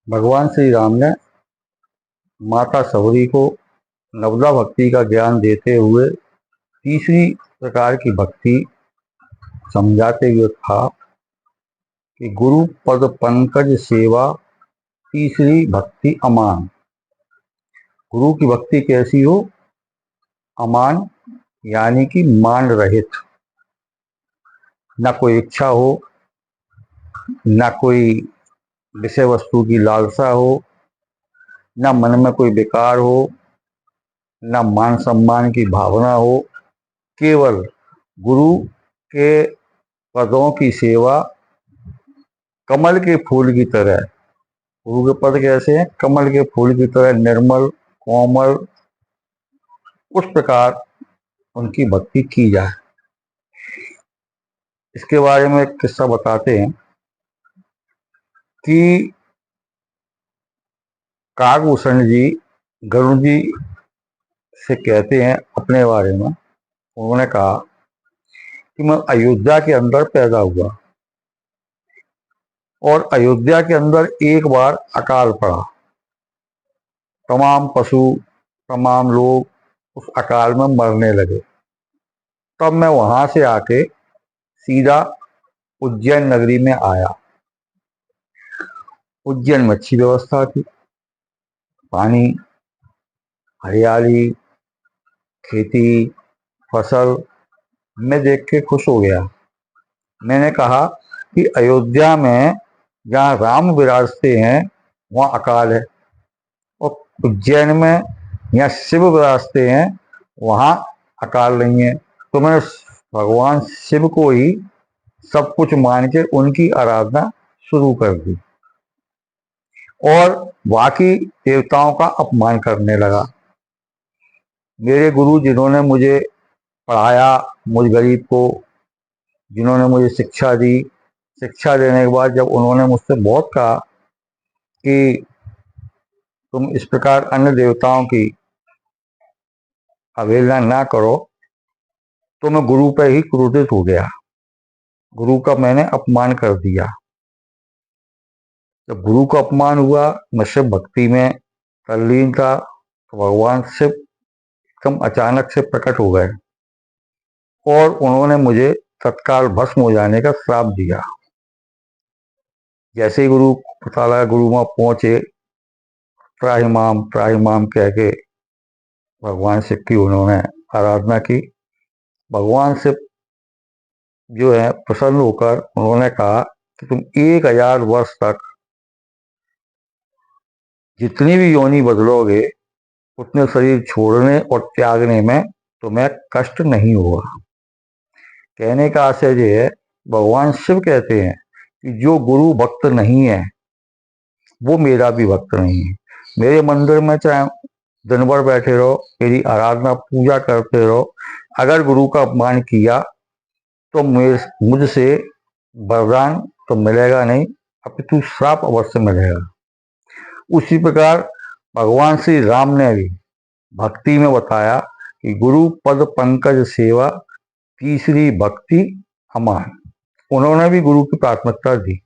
भगवान श्री राम ने माता सबरी को नवदा भक्ति का ज्ञान देते हुए तीसरी प्रकार की भक्ति समझाते हुए कहा कि गुरु पद पंकज सेवा तीसरी भक्ति अमान। गुरु की भक्ति कैसी हो? अमान यानी कि मान रहित, न कोई इच्छा हो, न कोई विषय वस्तु की लालसा हो, न मन में कोई विकार हो, न मान सम्मान की भावना हो। केवल गुरु के पदों की सेवा कमल के फूल की तरह। गुरु के पद कैसे हैं? कमल के फूल की तरह निर्मल, कोमल, उस प्रकार उनकी भक्ति की जाए। इसके बारे में एक किस्सा बताते हैं कि काकभूषण जी गरुड़ जी से कहते हैं अपने बारे में। उन्होंने कहा कि मैं अयोध्या के अंदर पैदा हुआ और अयोध्या के अंदर एक बार अकाल पड़ा। तमाम पशु, तमाम लोग उस अकाल में मरने लगे। तब मैं वहां से आके सीधा उज्जैन नगरी में आया। उज्जैन में अच्छी व्यवस्था थी, पानी, हरियाली, खेती, फसल। मैं देख के खुश हो गया। मैंने कहा कि अयोध्या में जहाँ राम विराजते हैं वहाँ अकाल है, और उज्जैन में यहाँ शिव विराजते हैं वहाँ अकाल नहीं है। तो मैंने भगवान शिव को ही सब कुछ मान के उनकी आराधना शुरू कर दी और बाकी देवताओं का अपमान करने लगा। मेरे गुरु जिन्होंने मुझे पढ़ाया, मुझ गरीब को जिन्होंने मुझे शिक्षा दी, शिक्षा देने के बाद जब उन्होंने मुझसे बहुत कहा कि तुम इस प्रकार अन्य देवताओं की अवहेलना ना करो, तो मैं गुरु पर ही क्रोधित हो गया। गुरु का मैंने अपमान कर दिया। जब गुरु का अपमान हुआ, मैं शिव भक्ति में तल्लीन था, तो भगवान शिव एकदम अचानक से प्रकट हो गए और उन्होंने मुझे तत्काल भस्म हो जाने का श्राप दिया। जैसे ही गुरु पता लगा, गुरु वहां पहुंचे, त्राहिमाम कह के भगवान शिव की उन्होंने आराधना की। भगवान शिव जो है प्रसन्न होकर उन्होंने कहा कि तुम 1000 वर्ष तक जितनी भी योनि बदलोगे उतने शरीर छोड़ने और त्यागने में तुम्हें कष्ट नहीं होगा। कहने का आशय ये है, भगवान शिव कहते हैं कि जो गुरु भक्त नहीं है वो मेरा भी भक्त नहीं है। मेरे मंदिर में चाहे दिन भर बैठे रहो, मेरी आराधना पूजा करते रहो, अगर गुरु का अपमान किया तो मुझसे वरदान तो मिलेगा नहीं, अपितु श्राप अवश्य मिलेगा। उसी प्रकार भगवान श्री राम ने भी भक्ति में बताया कि गुरु पद पंकज सेवा तीसरी भक्ति अमान। उन्होंने भी गुरु की प्राथमिकता दी।